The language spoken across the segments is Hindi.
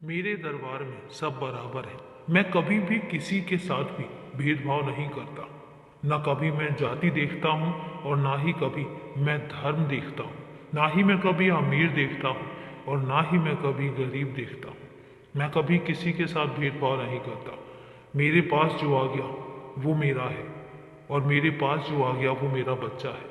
मेरे दरबार में सब बराबर है। मैं कभी भी किसी के साथ भी भेदभाव नहीं करता। ना कभी मैं जाति देखता हूँ और ना ही कभी मैं धर्म देखता हूँ। ना ही मैं कभी अमीर देखता हूँ और ना ही मैं कभी गरीब देखता हूँ। मैं कभी किसी के साथ भेदभाव नहीं करता। मेरे पास जो आ गया वो मेरा है और मेरे पास जो आ गया वो मेरा बच्चा है।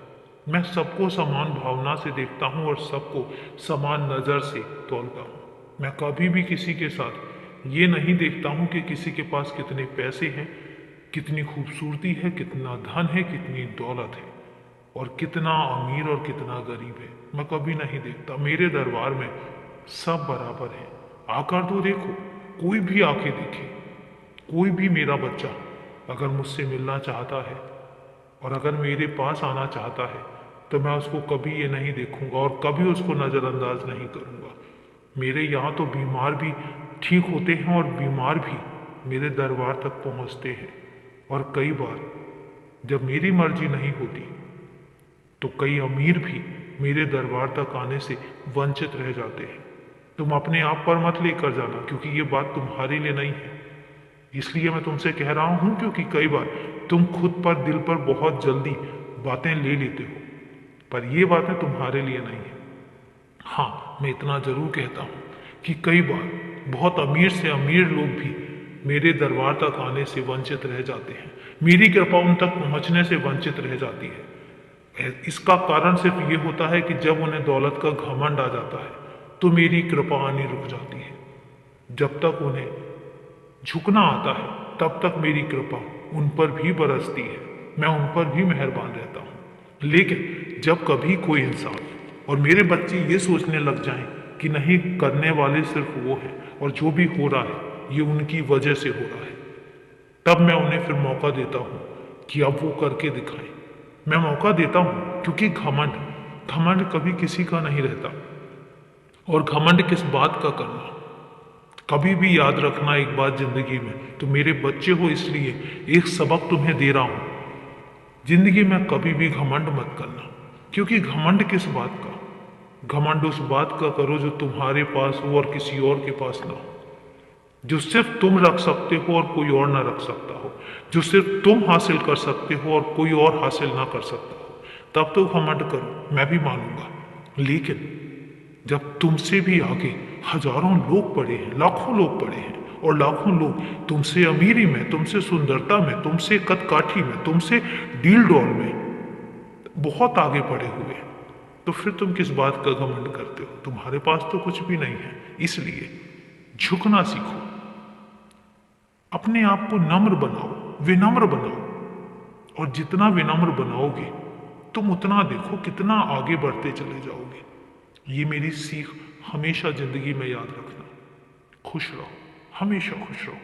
मैं सबको समान भावना से देखता हूँ और सबको समान नज़र से तौलता हूँ। मैं कभी भी किसी के साथ ये नहीं देखता हूँ कि किसी के पास कितने पैसे हैं, कितनी खूबसूरती है, कितना धन है, कितनी दौलत है और कितना अमीर और कितना गरीब है। मैं कभी नहीं देखता। मेरे दरबार में सब बराबर है। आकर तो देखो, कोई भी आके देखे, कोई भी मेरा बच्चा अगर मुझसे मिलना चाहता है और अगर मेरे पास आना चाहता है तो मैं उसको कभी ये नहीं देखूंगा और कभी उसको नज़रअंदाज नहीं करूंगा। मेरे यहाँ तो बीमार भी ठीक होते हैं और बीमार भी मेरे दरबार तक पहुँचते हैं। और कई बार जब मेरी मर्जी नहीं होती तो कई अमीर भी मेरे दरबार तक आने से वंचित रह जाते हैं। तुम अपने आप पर मत लेकर जाना, क्योंकि ये बात तुम्हारे लिए नहीं है। इसलिए मैं तुमसे कह रहा हूं, क्योंकि कई बार तुम खुद पर दिल पर बहुत जल्दी बातें ले लेते हो, पर ये बातें तुम्हारे लिए नहीं है। हाँ, मैं इतना जरूर कहता हूँ कि कई बार बहुत अमीर से अमीर लोग भी मेरे दरबार तक आने से वंचित रह जाते हैं। मेरी कृपा उन तक पहुंचने से वंचित रह जाती है। इसका कारण सिर्फ ये होता है कि जब उन्हें दौलत का घमंड आ जाता है तो मेरी कृपा आनी रुक जाती है। जब तक उन्हें झुकना आता है तब तक मेरी कृपा उन पर भी बरसती है, मैं उन पर भी मेहरबान रहता हूँ। लेकिन जब कभी कोई इंसान और मेरे बच्चे ये सोचने लग जाएं कि नहीं, करने वाले सिर्फ वो हैं और जो भी हो रहा है ये उनकी वजह से हो रहा है, तब मैं उन्हें फिर मौका देता हूँ कि अब वो करके दिखाएं। मैं मौका देता हूँ क्योंकि घमंड घमंड कभी किसी का नहीं रहता। और घमंड किस बात का करना, कभी भी याद रखना एक बात जिंदगी में, तो मेरे बच्चे हो इसलिए एक सबक तुम्हें दे रहा हूं। जिंदगी में कभी भी घमंड मत करना, क्योंकि घमंड किस बात का, घमंड उस बात का करो जो तुम्हारे पास हो और किसी और के पास ना हो, जो सिर्फ तुम रख सकते हो और कोई और ना रख सकता हो, जो सिर्फ तुम हासिल कर सकते हो और कोई और हासिल ना कर सकता हो। तब तो घमंड करो, मैं भी मानूंगा। लेकिन जब तुमसे भी आगे हजारों लोग पड़े हैं, लाखों लोग पड़े हैं और लाखों लोग तुमसे अमीरी में, तुमसे सुंदरता में, तुमसे कदकाठी में, तुमसे डील डॉल में बहुत आगे पड़े हुए हैं, तो फिर तुम किस बात का घमंड करते हो? तुम्हारे पास तो कुछ भी नहीं है। इसलिए झुकना सीखो, अपने आप को नम्र बनाओ, विनम्र बनाओ। और जितना विनम्र बनाओगे तुम उतना देखो कितना आगे बढ़ते चले जाओगे। ये मेरी सीख हमेशा जिंदगी में याद रखना। खुश रहो, हमेशा खुश रहो।